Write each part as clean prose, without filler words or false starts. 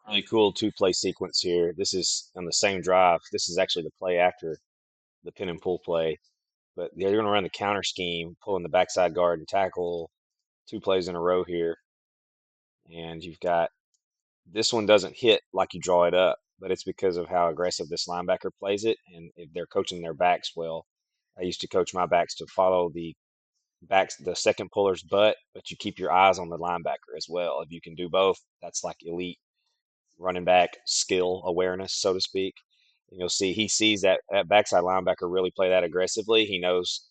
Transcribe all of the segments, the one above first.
really cool two-play sequence here. This is on the same drive. This is actually the play after the pin and pull play. But they're going to run the counter scheme, pulling the backside guard and tackle 2 plays in a row here. And you've got this one doesn't hit like you draw it up, but it's because of how aggressive this linebacker plays it. And if they're coaching their backs well, I used to coach my backs to follow the second puller's butt, but you keep your eyes on the linebacker as well. If you can do both, that's like elite running back skill awareness, so to speak. And you'll see he sees that backside linebacker really play that aggressively. He knows,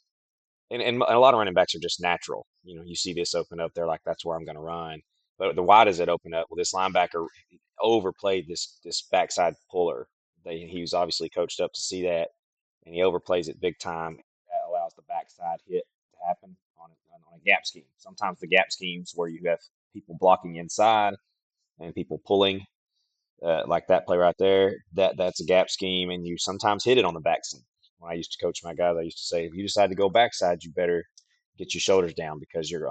and a lot of running backs are just natural. You see this open up, they're like, that's where I'm going to run. But the why does it open up? Well, this linebacker overplayed this backside puller. He was obviously coached up to see that, and he overplays it big time. That allows the backside hit to happen on a gap scheme. Sometimes the gap schemes where you have people blocking inside and people pulling like that play right there, that's a gap scheme, and you sometimes hit it on the backside. When I used to coach my guys, I used to say, if you decide to go backside, you better get your shoulders down because you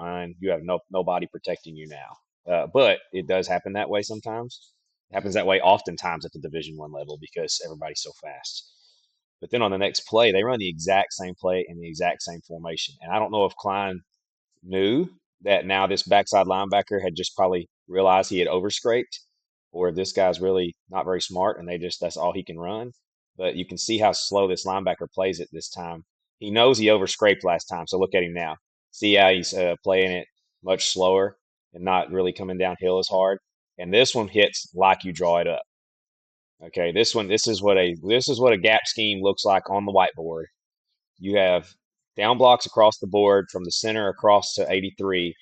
have nobody protecting you now. But it does happen that way sometimes. It happens that way oftentimes at the Division 1 level because everybody's so fast. But then on the next play, they run the exact same play in the exact same formation. And I don't know if Klein knew that now this backside linebacker had just probably realized he had overscraped, or if this guy's really not very smart and that's all he can run. But you can see how slow this linebacker plays it this time. He knows he overscraped last time, so look at him now. See how he's playing it much slower and not really coming downhill as hard. And this one hits like you draw it up. Okay, this is what a gap scheme looks like on the whiteboard. You have down blocks across the board from the center across to 83.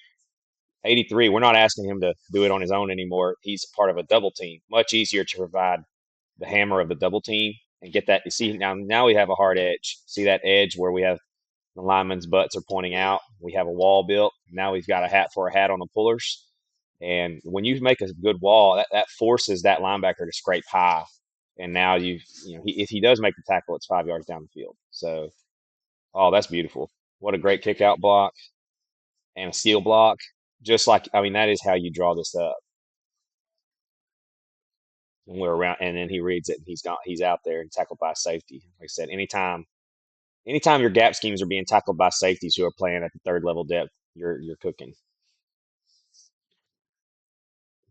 83, we're not asking him to do it on his own anymore. He's part of a double team. Much easier to provide the hammer of the double team and get that. You see, now we have a hard edge. See that edge where we have the linemen's butts are pointing out. We have a wall built. Now we've got a hat for a hat on the pullers. And when you make a good wall, that forces that linebacker to scrape high. And now if he does make the tackle, it's 5 yards down the field. So, oh, that's beautiful. What a great kick out block and a seal block. Just like, I mean, that is how you draw this up. And we're around, and then he reads it, and he's out there and tackled by safety. Like I said, anytime your gap schemes are being tackled by safeties who are playing at the third level depth, you're cooking.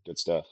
Good stuff.